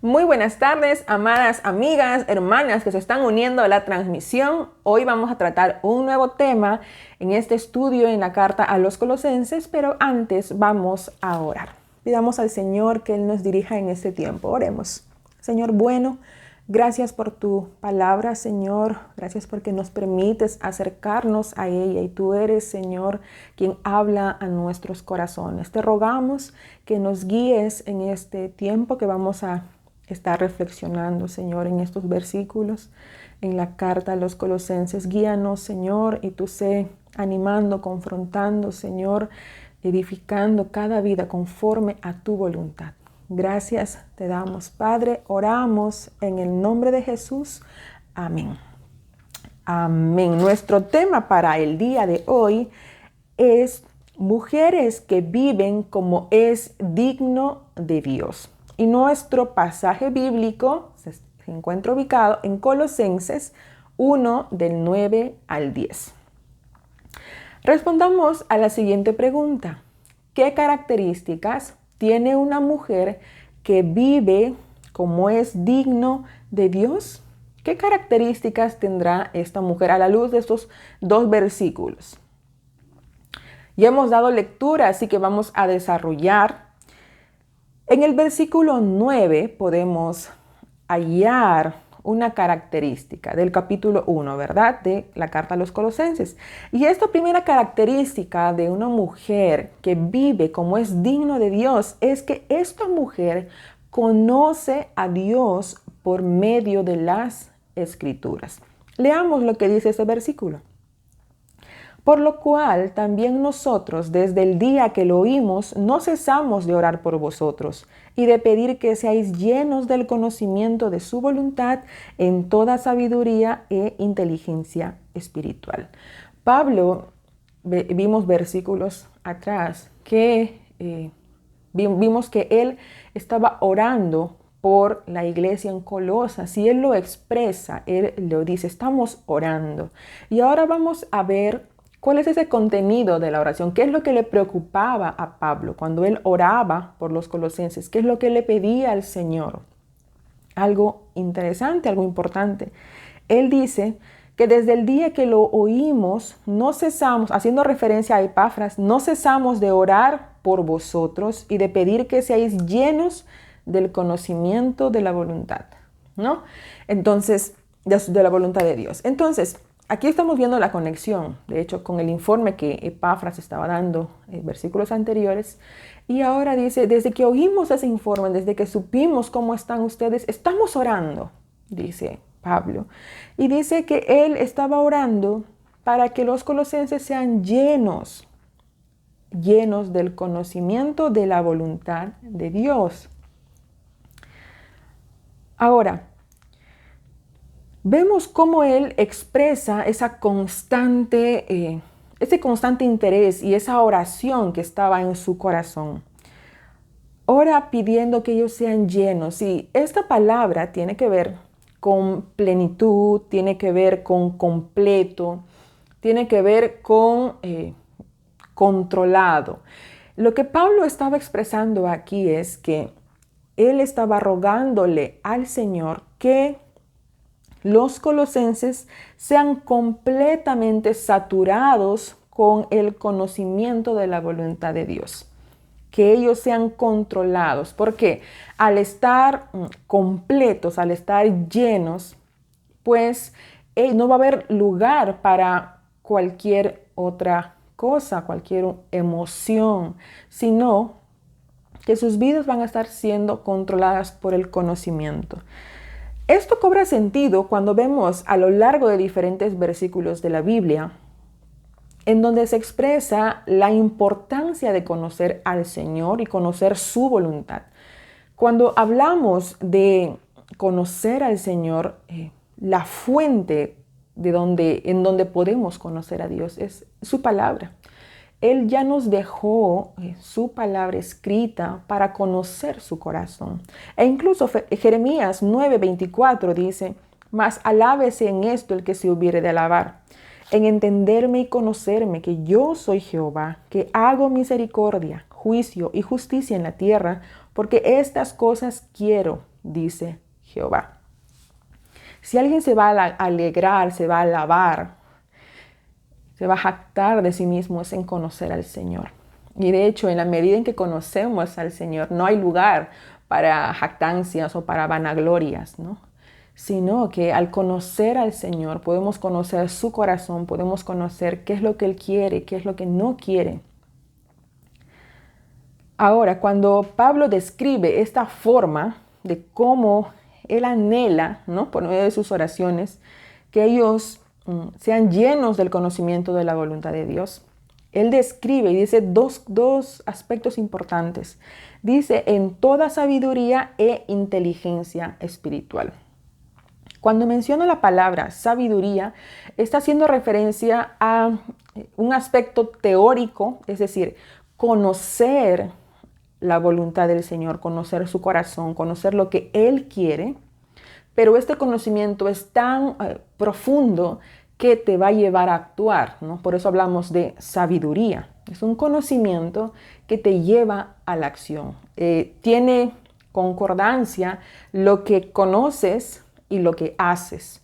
Muy buenas tardes, amadas amigas, hermanas que se están uniendo a la transmisión. Hoy vamos a tratar un nuevo tema en este estudio en la carta a los Colosenses, pero antes vamos a orar. Pidamos al Señor que Él nos dirija en este tiempo. Oremos. Señor bueno, gracias por tu palabra, Señor. Gracias porque nos permites acercarnos a ella y tú eres, Señor, quien habla a nuestros corazones. Te rogamos que nos guíes en este tiempo que vamos a estar reflexionando, Señor, en estos versículos, en la carta a los Colosenses. Guíanos, Señor, y tú sé animando, confrontando, Señor, edificando cada vida conforme a tu voluntad. Gracias te damos, Padre. Oramos en el nombre de Jesús. Amén. Amén. Nuestro tema para el día de hoy es mujeres que viven como es digno de Dios. Y nuestro pasaje bíblico se encuentra ubicado en Colosenses 1 del 9 al 10. Respondamos a la siguiente pregunta. ¿Qué características tiene una mujer que vive como es digno de Dios? ¿Qué características tendrá esta mujer a la luz de estos dos versículos? Ya hemos dado lectura, así que vamos a desarrollar. En el versículo 9 podemos hallar una característica del capítulo 1, ¿verdad? De la carta a los Colosenses. Y esta primera característica de una mujer que vive como es digno de Dios es que esta mujer conoce a Dios por medio de las Escrituras. Leamos lo que dice este versículo. Por lo cual también nosotros, desde el día que lo oímos, no cesamos de orar por vosotros y de pedir que seáis llenos del conocimiento de su voluntad en toda sabiduría e inteligencia espiritual. Pablo, vimos versículos atrás que vimos que él estaba orando por la iglesia en Colosas. Si él lo expresa, él lo dice, estamos orando. Y ahora vamos a ver ¿cuál es ese contenido de la oración? ¿Qué es lo que le preocupaba a Pablo cuando él oraba por los colosenses? ¿Qué es lo que le pedía al Señor? Algo interesante, algo importante. Él dice que desde el día que lo oímos, no cesamos, haciendo referencia a Epafras, no cesamos de orar por vosotros y de pedir que seáis llenos del conocimiento de la voluntad, ¿no? Entonces, de la voluntad de Dios. Entonces, aquí estamos viendo la conexión, de hecho, con el informe que Epafras estaba dando en versículos anteriores. Y ahora dice, desde que oímos ese informe, desde que supimos cómo están ustedes, estamos orando, dice Pablo. Y dice que él estaba orando para que los colosenses sean llenos del conocimiento de la voluntad de Dios. Ahora, vemos cómo él expresa ese constante interés y esa oración que estaba en su corazón. Ora pidiendo que ellos sean llenos. Y esta palabra tiene que ver con plenitud, tiene que ver con completo, tiene que ver con controlado. Lo que Pablo estaba expresando aquí es que él estaba rogándole al Señor que los colosenses sean completamente saturados con el conocimiento de la voluntad de Dios. Que ellos sean controlados, porque al estar completos, al estar llenos, pues no va a haber lugar para cualquier otra cosa, cualquier emoción, sino que sus vidas van a estar siendo controladas por el conocimiento. Esto cobra sentido cuando vemos a lo largo de diferentes versículos de la Biblia, en donde se expresa la importancia de conocer al Señor y conocer su voluntad. Cuando hablamos de conocer al Señor, la fuente en donde podemos conocer a Dios es su palabra. Él ya nos dejó su palabra escrita para conocer su corazón. E incluso Jeremías 9:24 dice, mas alábese en esto el que se hubiere de alabar, en entenderme y conocerme que yo soy Jehová, que hago misericordia, juicio y justicia en la tierra, porque estas cosas quiero, dice Jehová. Si alguien se va a alegrar, se va a alabar, se va a jactar de sí mismo, es en conocer al Señor. Y de hecho, en la medida en que conocemos al Señor, no hay lugar para jactancias o para vanaglorias, ¿no? Sino que al conocer al Señor podemos conocer su corazón, podemos conocer qué es lo que Él quiere, qué es lo que no quiere. Ahora, cuando Pablo describe esta forma de cómo él anhela, ¿no?, por medio de sus oraciones, que ellos sean llenos del conocimiento de la voluntad de Dios, él describe y dice dos aspectos importantes. Dice, en toda sabiduría e inteligencia espiritual. Cuando menciona la palabra sabiduría, está haciendo referencia a un aspecto teórico, es decir, conocer la voluntad del Señor, conocer su corazón, conocer lo que Él quiere, pero este conocimiento es tan profundo que te va a llevar a actuar, ¿no? Por eso hablamos de sabiduría. Es un conocimiento que te lleva a la acción. Tiene concordancia lo que conoces y lo que haces.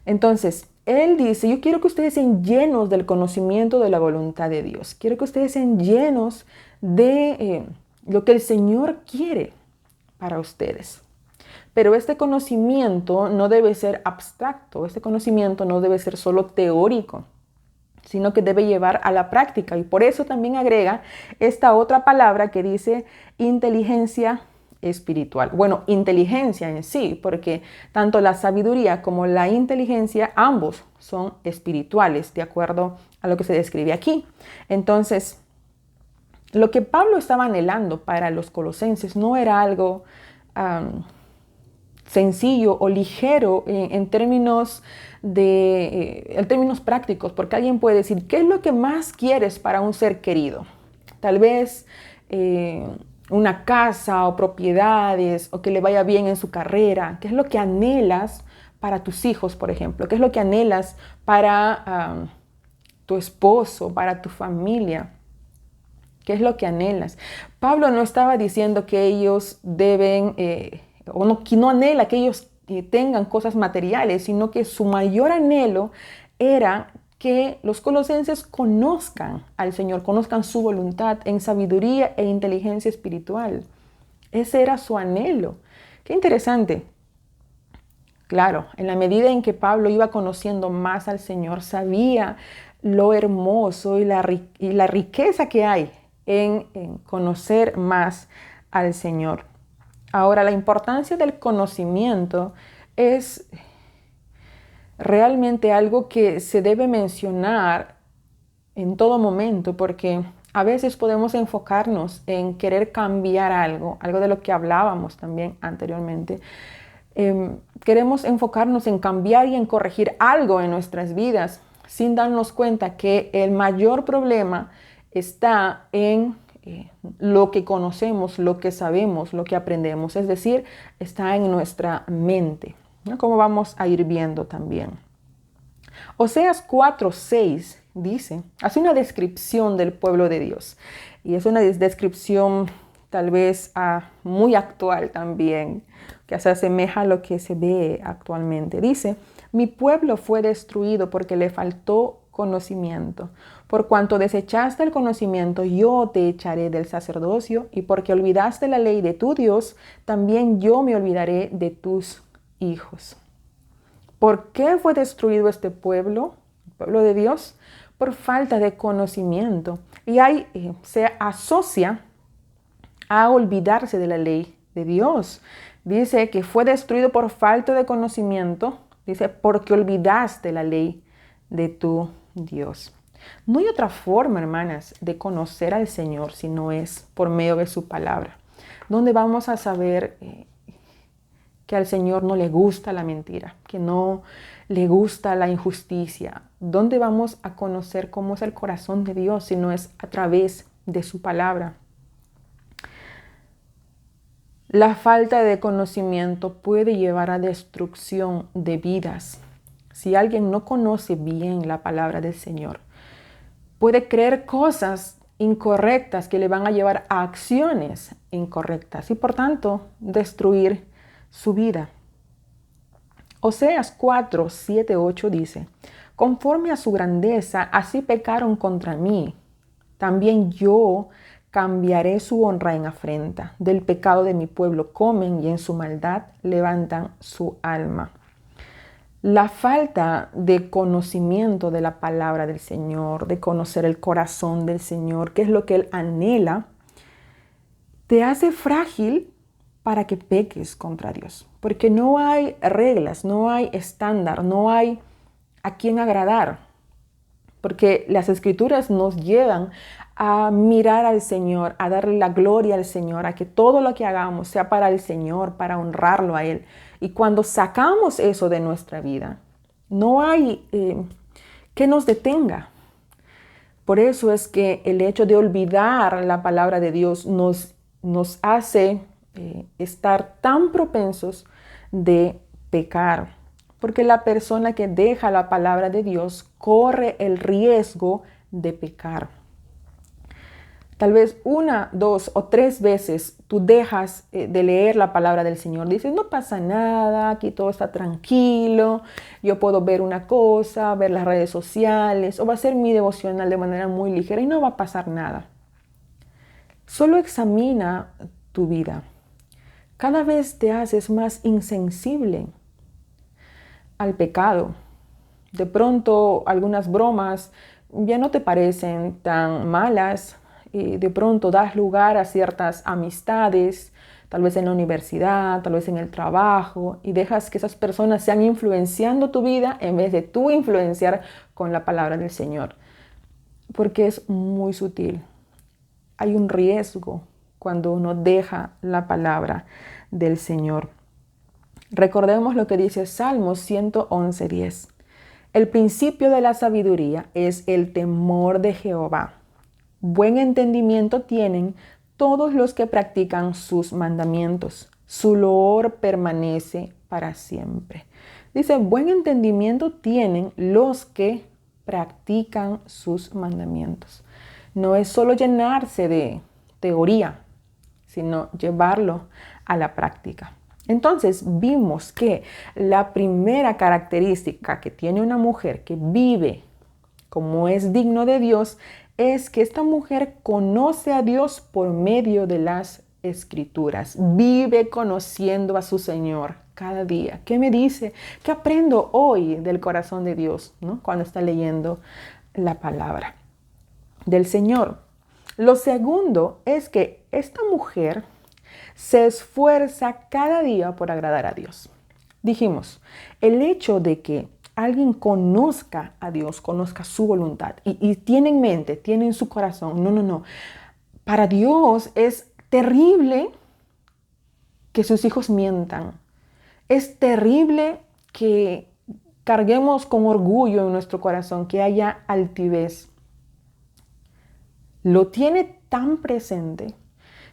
Entonces, Él dice, yo quiero que ustedes sean llenos del conocimiento de la voluntad de Dios. Quiero que ustedes sean llenos de lo que el Señor quiere para ustedes. Pero este conocimiento no debe ser abstracto, este conocimiento no debe ser solo teórico, sino que debe llevar a la práctica. Y por eso también agrega esta otra palabra que dice inteligencia espiritual. Bueno, inteligencia en sí, porque tanto la sabiduría como la inteligencia, ambos son espirituales, de acuerdo a lo que se describe aquí. Entonces, lo que Pablo estaba anhelando para los colosenses no era algo sencillo o ligero en términos prácticos, porque alguien puede decir, ¿qué es lo que más quieres para un ser querido? Tal vez una casa o propiedades, o que le vaya bien en su carrera. ¿Qué es lo que anhelas para tus hijos, por ejemplo? ¿Qué es lo que anhelas para tu esposo, para tu familia? ¿Qué es lo que anhelas? Pablo no estaba diciendo que ellos deben, que no anhela que ellos tengan cosas materiales, sino que su mayor anhelo era que los colosenses conozcan al Señor, conozcan su voluntad en sabiduría e inteligencia espiritual. Ese era su anhelo. Qué interesante. Claro, en la medida en que Pablo iba conociendo más al Señor, sabía lo hermoso y la riqueza que hay en conocer más al Señor. Ahora, la importancia del conocimiento es realmente algo que se debe mencionar en todo momento, porque a veces podemos enfocarnos en querer cambiar algo de lo que hablábamos también anteriormente. Queremos enfocarnos en cambiar y en corregir algo en nuestras vidas sin darnos cuenta que el mayor problema está en lo que conocemos, lo que sabemos, lo que aprendemos, es decir, está en nuestra mente, ¿no? Como vamos a ir viendo también. Oseas 4:6 dice, hace una descripción del pueblo de Dios, y es una descripción tal vez muy actual también, que se asemeja a lo que se ve actualmente. Dice, mi pueblo fue destruido porque le faltó conocimiento. Por cuanto desechaste el conocimiento, yo te echaré del sacerdocio, y porque olvidaste la ley de tu Dios, también yo me olvidaré de tus hijos. ¿Por qué fue destruido este pueblo, el pueblo de Dios? Por falta de conocimiento. Y ahí se asocia a olvidarse de la ley de Dios. Dice que fue destruido por falta de conocimiento. Dice, porque olvidaste la ley de tu Dios. No hay otra forma, hermanas, de conocer al Señor si no es por medio de su palabra. ¿Dónde vamos a saber que al Señor no le gusta la mentira, que no le gusta la injusticia? ¿Dónde vamos a conocer cómo es el corazón de Dios si no es a través de su palabra? La falta de conocimiento puede llevar a destrucción de vidas. Si alguien no conoce bien la palabra del Señor, puede creer cosas incorrectas que le van a llevar a acciones incorrectas y por tanto destruir su vida. Oseas 4, 7, 8 dice: conforme a su grandeza, así pecaron contra mí. También yo cambiaré su honra en afrenta. Del pecado de mi pueblo comen y en su maldad levantan su alma. La falta de conocimiento de la palabra del Señor, de conocer el corazón del Señor, qué es lo que Él anhela, te hace frágil para que peques contra Dios. Porque no hay reglas, no hay estándar, no hay a quién agradar. Porque las Escrituras nos llevan a mirar al Señor, a darle la gloria al Señor, a que todo lo que hagamos sea para el Señor, para honrarlo a Él. Y cuando sacamos eso de nuestra vida, no hay que nos detenga. Por eso es que el hecho de olvidar la palabra de Dios nos hace estar tan propensos de pecar. Porque la persona que deja la palabra de Dios corre el riesgo de pecar. Tal vez 1, 2 o 3 veces tú dejas de leer la palabra del Señor. Dices, no pasa nada, aquí todo está tranquilo, yo puedo ver una cosa, ver las redes sociales o va a ser mi devocional de manera muy ligera y no va a pasar nada. Solo examina tu vida. Cada vez te haces más insensible al pecado. De pronto algunas bromas ya no te parecen tan malas. De pronto das lugar a ciertas amistades, tal vez en la universidad, tal vez en el trabajo, y dejas que esas personas sean influenciando tu vida en vez de tú influenciar con la palabra del Señor. Porque es muy sutil. Hay un riesgo cuando uno deja la palabra del Señor. Recordemos lo que dice Salmos 111:10. El principio de la sabiduría es el temor de Jehová. Buen entendimiento tienen todos los que practican sus mandamientos. Su loor permanece para siempre. Dice, buen entendimiento tienen los que practican sus mandamientos. No es solo llenarse de teoría, sino llevarlo a la práctica. Entonces vimos que la primera característica que tiene una mujer que vive como es digno de Dios es que esta mujer conoce a Dios por medio de las Escrituras. Vive conociendo a su Señor cada día. ¿Qué me dice? ¿Qué aprendo hoy del corazón de Dios, ¿no? Cuando está leyendo la palabra del Señor? Lo segundo es que esta mujer se esfuerza cada día por agradar a Dios. Dijimos, el hecho de que alguien conozca a Dios, conozca su voluntad y tiene en mente, tiene en su corazón, no. Para Dios es terrible que sus hijos mientan. Es terrible que carguemos con orgullo en nuestro corazón, que haya altivez. Lo tiene tan presente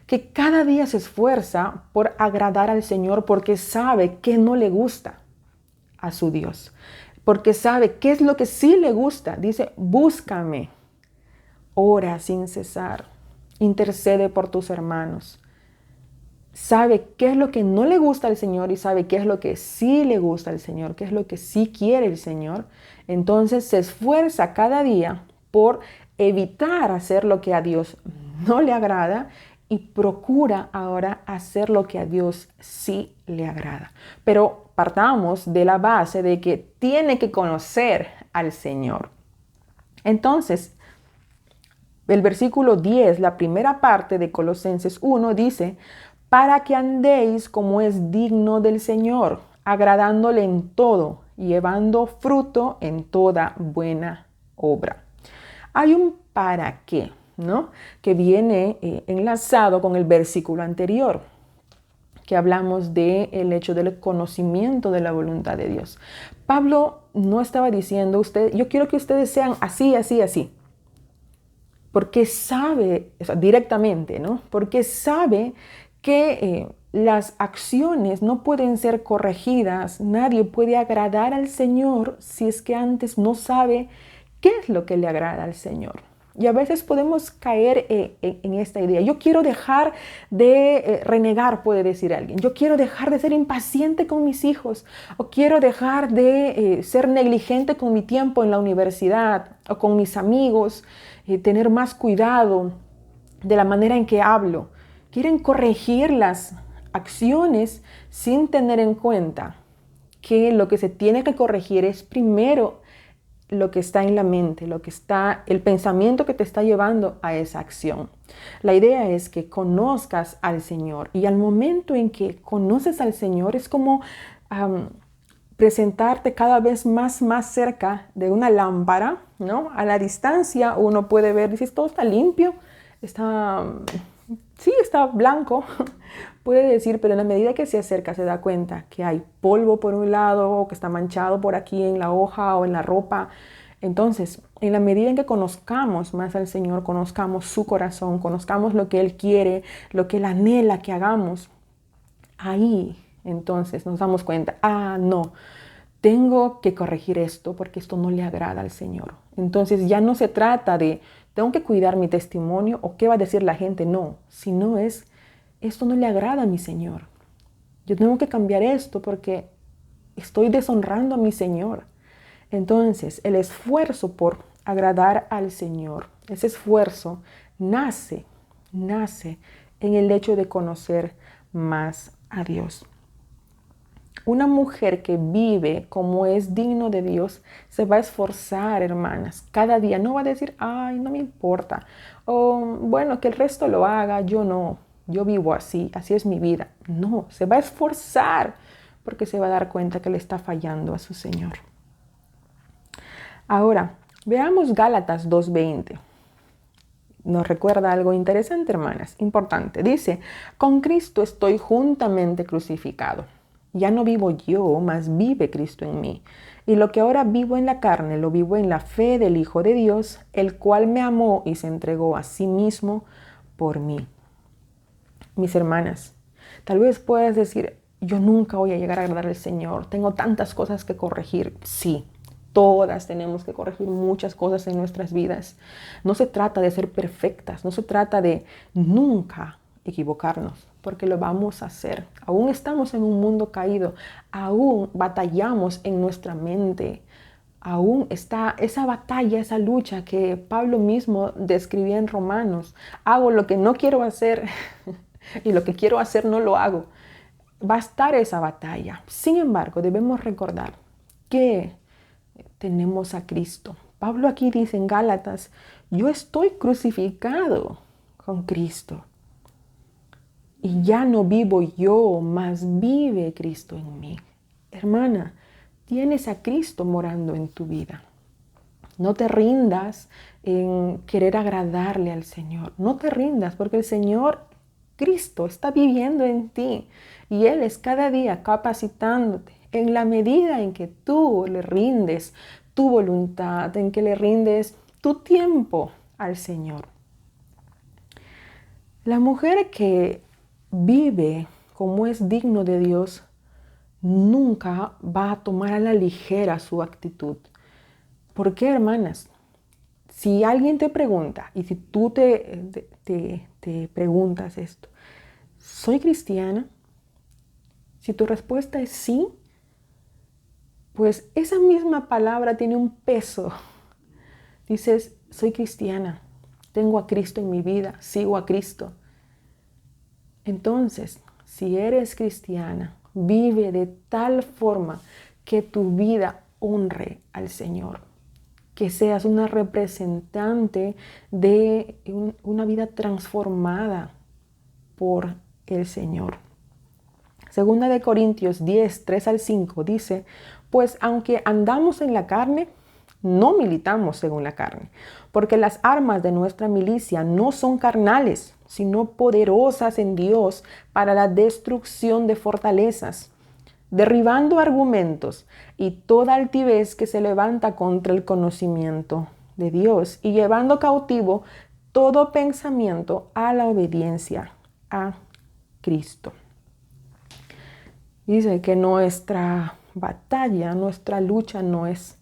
que cada día se esfuerza por agradar al Señor porque sabe que no le gusta a su Dios. Porque sabe qué es lo que sí le gusta. Dice, búscame, ora sin cesar, intercede por tus hermanos. Sabe qué es lo que no le gusta al Señor y sabe qué es lo que sí le gusta al Señor, qué es lo que sí quiere el Señor. Entonces se esfuerza cada día por evitar hacer lo que a Dios no le agrada y procura ahora hacer lo que a Dios sí le agrada. Pero partamos de la base de que tiene que conocer al Señor. Entonces, el versículo 10, la primera parte de Colosenses 1 dice, para que andéis como es digno del Señor, agradándole en todo, llevando fruto en toda buena obra. Hay un para qué, ¿no? Que viene enlazado con el versículo anterior, que hablamos del hecho del conocimiento de la voluntad de Dios. Pablo no estaba diciendo, yo quiero que ustedes sean así, así, así. Porque sabe, directamente, ¿no? Porque sabe que las acciones no pueden ser corregidas. Nadie puede agradar al Señor si es que antes no sabe qué es lo que le agrada al Señor. Y a veces podemos caer en esta idea. Yo quiero dejar de renegar, puede decir alguien. Yo quiero dejar de ser impaciente con mis hijos. O quiero dejar de ser negligente con mi tiempo en la universidad o con mis amigos. Tener más cuidado de la manera en que hablo. Quieren corregir las acciones sin tener en cuenta que lo que se tiene que corregir es primero lo que está en la mente, el pensamiento que te está llevando a esa acción. La idea es que conozcas al Señor, y al momento en que conoces al Señor es como presentarte cada vez más cerca de una lámpara, ¿no? A la distancia uno puede ver, dices, todo está limpio, está blanco, puede decir, pero en la medida que se acerca se da cuenta que hay polvo por un lado, o que está manchado por aquí en la hoja o en la ropa. Entonces, en la medida en que conozcamos más al Señor, conozcamos su corazón, conozcamos lo que Él quiere, lo que Él anhela que hagamos, ahí entonces nos damos cuenta, no, tengo que corregir esto porque esto no le agrada al Señor. Entonces ya no se trata de tengo que cuidar mi testimonio o qué va a decir la gente, no, sino esto no le agrada a mi Señor. Yo tengo que cambiar esto porque estoy deshonrando a mi Señor. Entonces, el esfuerzo por agradar al Señor, ese esfuerzo nace en el hecho de conocer más a Dios. Una mujer que vive como es digno de Dios se va a esforzar, hermanas. Cada día no va a decir, ay, no me importa. O bueno, que el resto lo haga, yo no. Yo vivo así es mi vida. No, se va a esforzar porque se va a dar cuenta que le está fallando a su Señor. Ahora, veamos Gálatas 2:20. Nos recuerda algo interesante, hermanas, importante. Dice, con Cristo estoy juntamente crucificado. Ya no vivo yo, mas vive Cristo en mí. Y lo que ahora vivo en la carne, lo vivo en la fe del Hijo de Dios, el cual me amó y se entregó a sí mismo por mí. Mis hermanas, tal vez puedas decir, yo nunca voy a llegar a agradar al Señor, tengo tantas cosas que corregir. Sí, todas tenemos que corregir muchas cosas en nuestras vidas. No se trata de ser perfectas, no se trata de nunca equivocarnos, porque lo vamos a hacer. Aún estamos en un mundo caído, aún batallamos en nuestra mente, aún está esa batalla, esa lucha que Pablo mismo describía en Romanos. Hago lo que no quiero hacer y lo que quiero hacer no lo hago. Va a estar esa batalla. Sin embargo, debemos recordar que tenemos a Cristo. Pablo aquí dice en Gálatas, yo estoy crucificado con Cristo. Y ya no vivo yo, mas vive Cristo en mí. Hermana, tienes a Cristo morando en tu vida. No te rindas en querer agradarle al Señor. No te rindas porque el Señor, Cristo, está viviendo en ti. Y Él es cada día capacitándote en la medida en que tú le rindes tu voluntad, en que le rindes tu tiempo al Señor. La mujer que vive como es digno de Dios nunca va a tomar a la ligera su actitud. ¿Por qué, hermanas? Si alguien te pregunta, y si tú te preguntas esto, ¿soy cristiana? Si tu respuesta es sí, pues esa misma palabra tiene un peso. Dices, soy cristiana, tengo a Cristo en mi vida, sigo a Cristo. Entonces, si eres cristiana, vive de tal forma que tu vida honre al Señor, que seas una representante de una vida transformada por el Señor. Segunda de Corintios 10, 3-5 dice, pues aunque andamos en la carne, no militamos según la carne, porque las armas de nuestra milicia no son carnales, sino poderosas en Dios para la destrucción de fortalezas, derribando argumentos y toda altivez que se levanta contra el conocimiento de Dios y llevando cautivo todo pensamiento a la obediencia a Cristo. Dice que nuestra batalla, nuestra lucha no es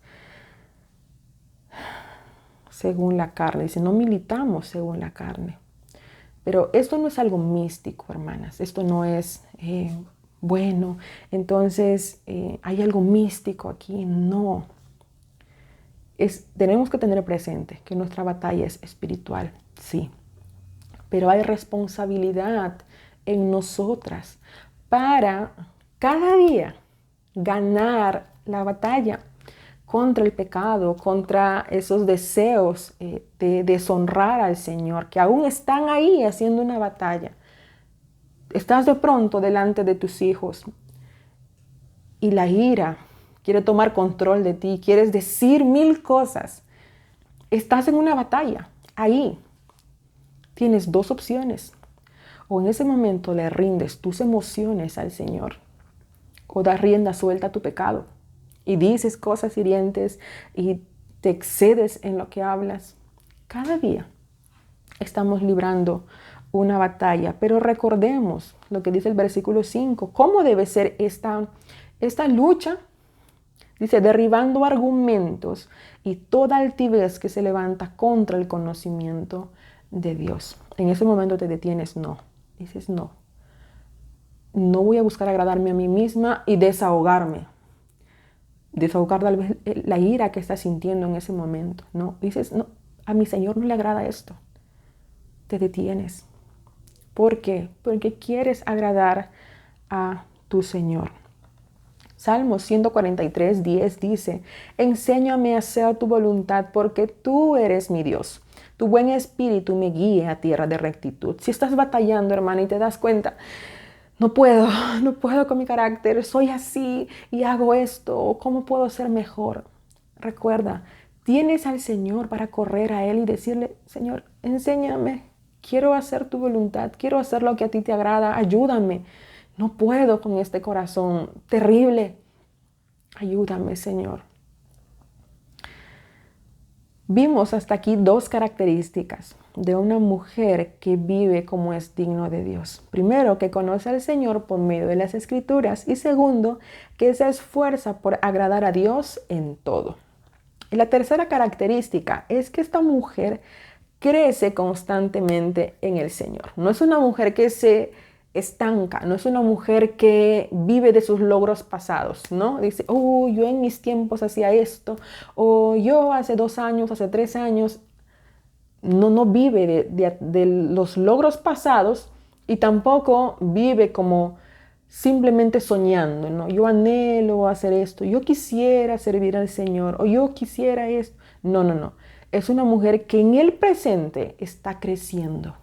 según la carne. Dice, no militamos según la carne. Pero esto no es algo místico, hermanas. Esto no es, bueno, entonces hay algo místico aquí. No. Tenemos que tener presente que nuestra batalla es espiritual, sí. Pero hay responsabilidad en nosotras para cada día ganar la batalla contra el pecado, contra esos deseos de deshonrar al Señor, que aún están ahí haciendo una batalla. Estás de pronto delante de tus hijos y la ira quiere tomar control de ti, quieres decir 1000 cosas. Estás en una batalla, ahí. Tienes 2 opciones. O en ese momento le rindes tus emociones al Señor, o das rienda suelta a tu pecado y dices cosas hirientes y te excedes en lo que hablas. Cada día estamos librando una batalla, pero recordemos lo que dice el versículo 5. ¿Cómo debe ser esta lucha? Dice, derribando argumentos y toda altivez que se levanta contra el conocimiento de Dios. En ese momento te detienes, no. Dices, no. No voy a buscar agradarme a mí misma y desahogarme. Desahogar tal vez la ira que estás sintiendo en ese momento. No, dices, no, a mi Señor no le agrada esto. Te detienes. ¿Por qué? Porque quieres agradar a tu Señor. Salmo 143, 10 dice, enséñame a hacer tu voluntad porque tú eres mi Dios. Tu buen espíritu me guíe a tierra de rectitud. Si estás batallando, hermana, y te das cuenta, no puedo con mi carácter, soy así y hago esto, ¿cómo puedo ser mejor? Recuerda, tienes al Señor para correr a Él y decirle, Señor, enséñame, quiero hacer tu voluntad, quiero hacer lo que a ti te agrada, ayúdame. No puedo con este corazón terrible. Ayúdame, Señor. Vimos hasta aquí 2 características de una mujer que vive como es digno de Dios. Primero, que conoce al Señor por medio de las Escrituras. Y segundo, que se esfuerza por agradar a Dios en todo. Y la tercera característica es que esta mujer crece constantemente en el Señor. No es una mujer que se estanca, no es una mujer que vive de sus logros pasados, ¿no? Dice, oh, yo en mis tiempos hacía esto, o yo hace 2 años, hace 3 años. No vive de los logros pasados y tampoco vive como simplemente soñando, ¿no? Yo anhelo hacer esto, yo quisiera servir al Señor, o yo quisiera esto. No. Es una mujer que en el presente está creciendo,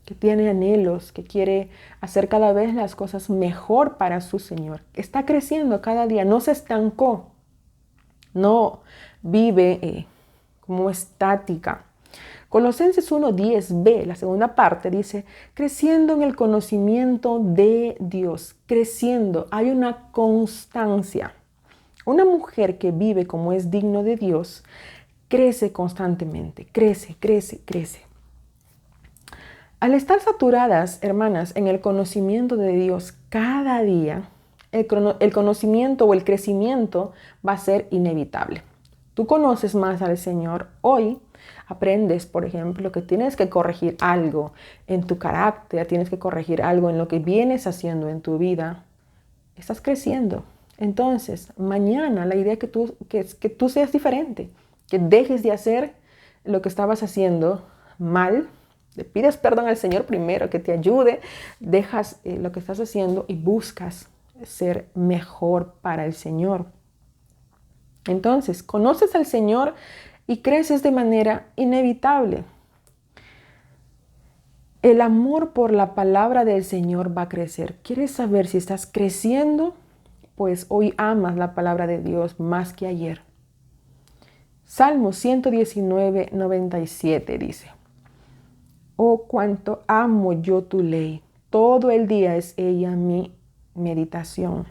que tiene anhelos, que quiere hacer cada vez las cosas mejor para su Señor. Está creciendo cada día, no se estancó, no vive como estática. Colosenses 1:10b, la segunda parte, dice, creciendo en el conocimiento de Dios, creciendo, hay una constancia. Una mujer que vive como es digno de Dios, crece constantemente, crece. Al estar saturadas, hermanas, en el conocimiento de Dios cada día, el conocimiento o el crecimiento va a ser inevitable. Tú conoces más al Señor hoy. Aprendes, por ejemplo, que tienes que corregir algo en tu carácter, tienes que corregir algo en lo que vienes haciendo en tu vida. Estás creciendo. Entonces, mañana la idea es que tú seas diferente, que dejes de hacer lo que estabas haciendo mal. Le pides perdón al Señor primero, que te ayude, dejas lo que estás haciendo y buscas ser mejor para el Señor. Entonces, conoces al Señor y creces de manera inevitable. El amor por la palabra del Señor va a crecer. ¿Quieres saber si estás creciendo? Pues hoy amas la palabra de Dios más que ayer. Salmo 119:97 dice, oh, cuánto amo yo tu ley. Todo el día es ella mi meditación.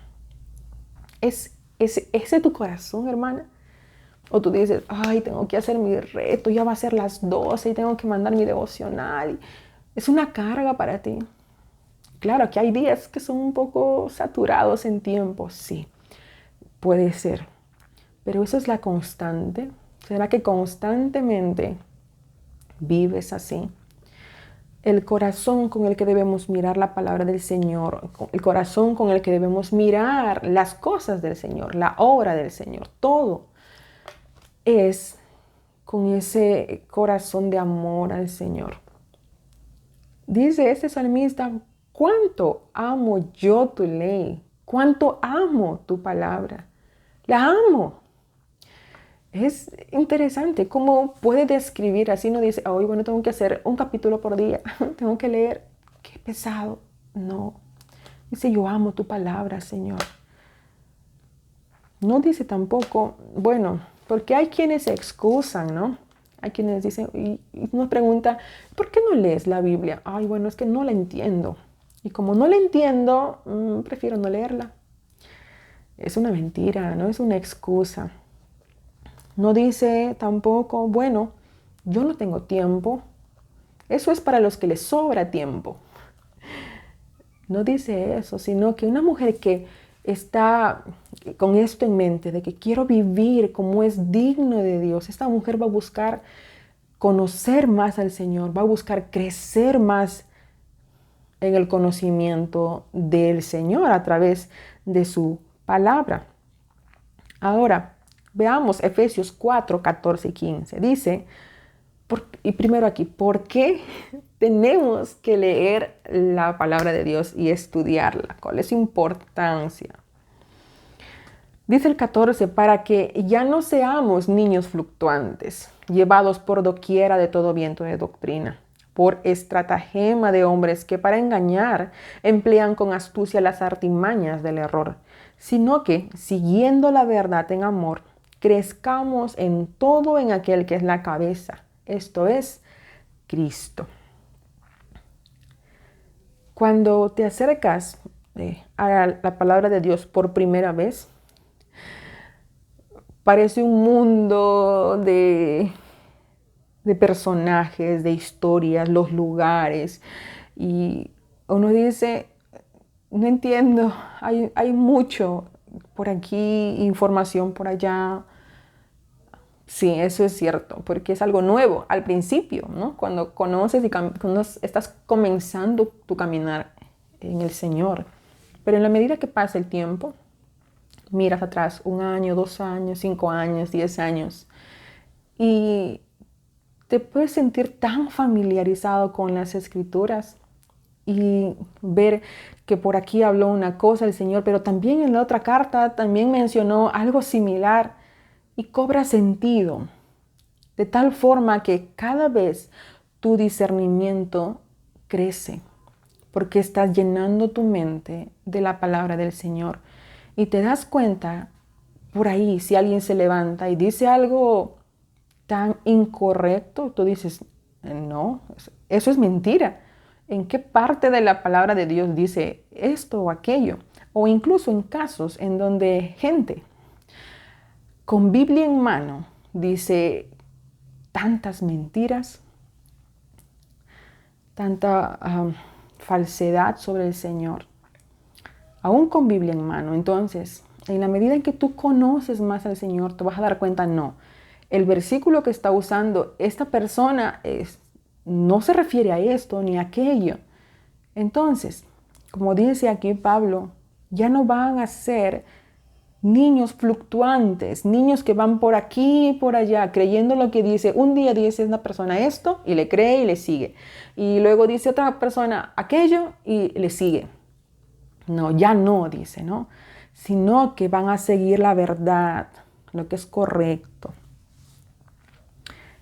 ¿Es ese tu corazón, hermana? O tú dices, ay, tengo que hacer mi reto, ya va a ser las 12 y tengo que mandar mi devocional. Es una carga para ti. Claro que hay días que son un poco saturados en tiempo, sí, puede ser. Pero eso es la constante. ¿Será que constantemente ¿Vives así? El corazón con el que debemos mirar la palabra del Señor, el corazón con el que debemos mirar las cosas del Señor, la obra del Señor, todo es con ese corazón de amor al Señor. Dice este salmista, ¿cuánto amo yo tu ley? ¿Cuánto amo tu palabra? La amo. Es interesante cómo puede describir así, no dice, hoy bueno, tengo que hacer un capítulo por día, tengo que leer, qué pesado. No, dice, yo amo tu palabra, Señor. No dice tampoco, bueno, porque hay quienes se excusan, ¿no? Hay quienes dicen, y nos pregunta, ¿por qué no lees la Biblia? Ay, bueno, es que no la entiendo. Y como no la entiendo, prefiero no leerla. Es una mentira, no es una excusa. No dice tampoco, bueno, yo no tengo tiempo. Eso es para los que les sobra tiempo. No dice eso, sino que una mujer que está con esto en mente, de que quiero vivir como es digno de Dios, esta mujer va a buscar conocer más al Señor, va a buscar crecer más en el conocimiento del Señor a través de su palabra. Ahora, veamos Efesios 4, 14 y 15. Dice, y primero aquí, ¿por qué tenemos que leer la palabra de Dios y estudiarla? ¿Cuál es su importancia? Dice el 14, para que ya no seamos niños fluctuantes, llevados por doquiera de todo viento de doctrina, por estratagema de hombres que para engañar emplean con astucia las artimañas del error, sino que, siguiendo la verdad en amor, crezcamos en todo en aquel que es la cabeza, esto es, Cristo. Cuando te acercas a la palabra de Dios por primera vez, parece un mundo de personajes, de historias, los lugares. Y uno dice, no entiendo, hay mucho por aquí, información por allá. Sí, eso es cierto, porque es algo nuevo al principio, ¿no? Cuando conoces y cuando estás comenzando tu caminar en el Señor. Pero en la medida que pasa el tiempo, miras atrás 1 año, 2 años, 5 años, 10 años y te puedes sentir tan familiarizado con las Escrituras y ver que por aquí habló una cosa el Señor, pero también en la otra carta también mencionó algo similar y cobra sentido, de tal forma que cada vez tu discernimiento crece, porque estás llenando tu mente de la palabra del Señor y te das cuenta por ahí si alguien se levanta y dice algo tan incorrecto, tú dices, no, eso es mentira. ¿En qué parte de la palabra de Dios dice esto o aquello? O incluso en casos en donde gente con Biblia en mano dice tantas mentiras, tanta falsedad sobre el Señor, aún con Biblia en mano. Entonces, en la medida en que tú conoces más al Señor, te vas a dar cuenta, no, el versículo que está usando esta persona no se refiere a esto ni a aquello. Entonces, como dice aquí Pablo, ya no van a ser niños fluctuantes, niños que van por aquí y por allá, creyendo lo que dice. Un día dice una persona esto y le cree y le sigue. Y luego dice otra persona aquello y le sigue. No, ya no, dice, ¿no? Sino que van a seguir la verdad, lo que es correcto.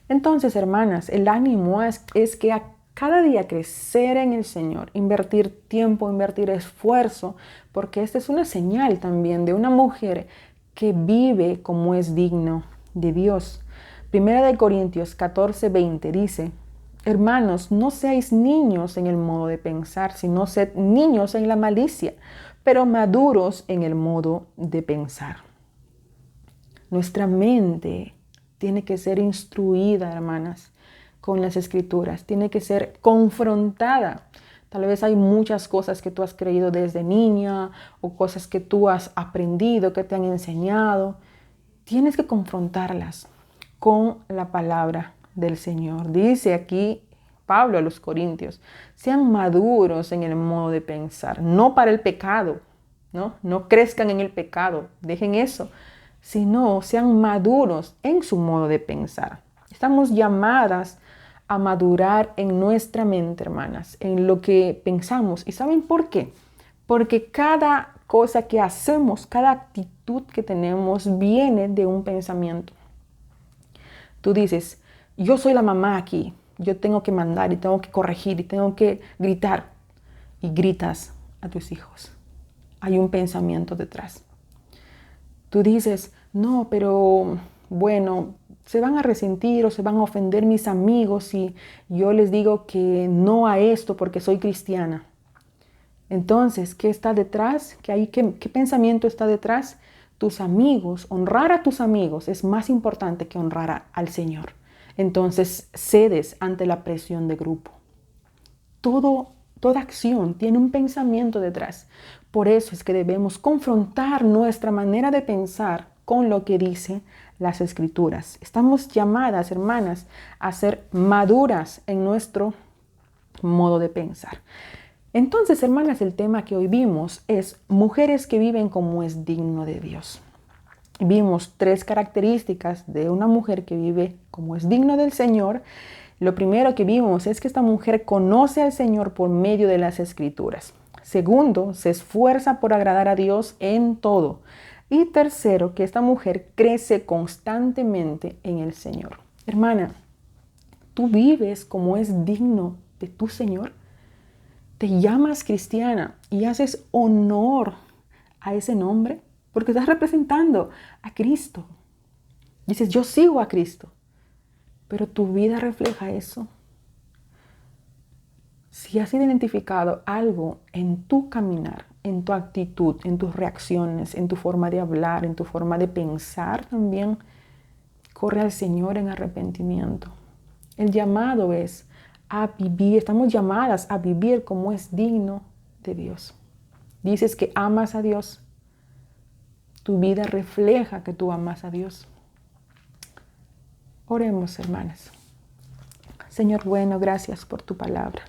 Entonces, hermanas, el ánimo es que a cada día crecer en el Señor, invertir tiempo, invertir esfuerzo, porque esta es una señal también de una mujer que vive como es digno de Dios. Primera de Corintios 14, 20 dice, hermanos, no seáis niños en el modo de pensar, sino sed niños en la malicia, pero maduros en el modo de pensar. Nuestra mente tiene que ser instruida, hermanas, con las Escrituras. Tiene que ser confrontada. Tal vez hay muchas cosas que tú has creído desde niña o cosas que tú has aprendido, que te han enseñado. Tienes que confrontarlas con la palabra del Señor. Dice aquí Pablo a los Corintios, sean maduros en el modo de pensar, no para el pecado, no crezcan en el pecado, dejen eso, sino sean maduros en su modo de pensar. Estamos llamadas a madurar en nuestra mente, hermanas, en lo que pensamos. ¿Y saben por qué? Porque cada cosa que hacemos, cada actitud que tenemos viene de un pensamiento. Tú dices, yo soy la mamá aquí, yo tengo que mandar y tengo que corregir y tengo que gritar. Y gritas a tus hijos. Hay un pensamiento detrás. Tú dices, no, pero bueno, se van a resentir o se van a ofender mis amigos si yo les digo que no a esto porque soy cristiana. Entonces, ¿qué está detrás? ¿Qué pensamiento está detrás? Tus amigos, honrar a tus amigos es más importante que honrar al Señor. Entonces, cedes ante la presión de grupo. Toda acción tiene un pensamiento detrás. Por eso es que debemos confrontar nuestra manera de pensar con lo que dicen las Escrituras. Estamos llamadas, hermanas, a ser maduras en nuestro modo de pensar. Entonces, hermanas, el tema que hoy vimos es mujeres que viven como es digno de Dios. Vimos 3 características de una mujer que vive como es digno del Señor. Lo primero que vimos es que esta mujer conoce al Señor por medio de las Escrituras. Segundo, se esfuerza por agradar a Dios en todo. Y tercero, que esta mujer crece constantemente en el Señor. Hermana, ¿tú vives como es digno de tu Señor? ¿Te llamas cristiana y haces honor a ese nombre? Porque estás representando a Cristo. Dices, yo sigo a Cristo. Pero tu vida refleja eso. Si has identificado algo en tu caminar, en tu actitud, en tus reacciones, en tu forma de hablar, en tu forma de pensar también, corre al Señor en arrepentimiento. El llamado es a vivir, estamos llamadas a vivir como es digno de Dios. Dices que amas a Dios. Tu vida refleja que tú amas a Dios. Oremos, hermanas. Señor bueno, gracias por tu palabra.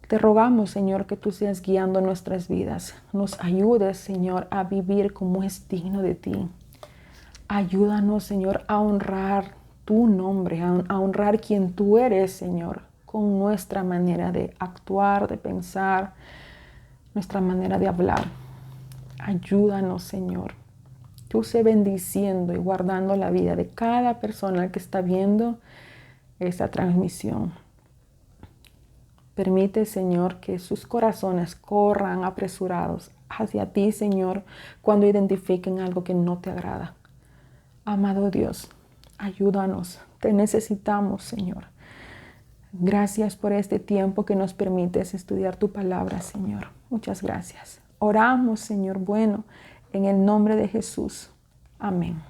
Te rogamos, Señor, que tú seas guiando nuestras vidas. Nos ayudes, Señor, a vivir como es digno de ti. Ayúdanos, Señor, a honrar tu nombre, a honrar quien tú eres, Señor, con nuestra manera de actuar, de pensar, nuestra manera de hablar. Ayúdanos, Señor. Tú sé bendiciendo y guardando la vida de cada persona que está viendo esta transmisión. Permite, Señor, que sus corazones corran apresurados hacia ti, Señor, cuando identifiquen algo que no te agrada. Amado Dios, ayúdanos. Te necesitamos, Señor. Gracias por este tiempo que nos permites estudiar tu palabra, Señor. Muchas gracias. Oramos, Señor bueno, en el nombre de Jesús. Amén.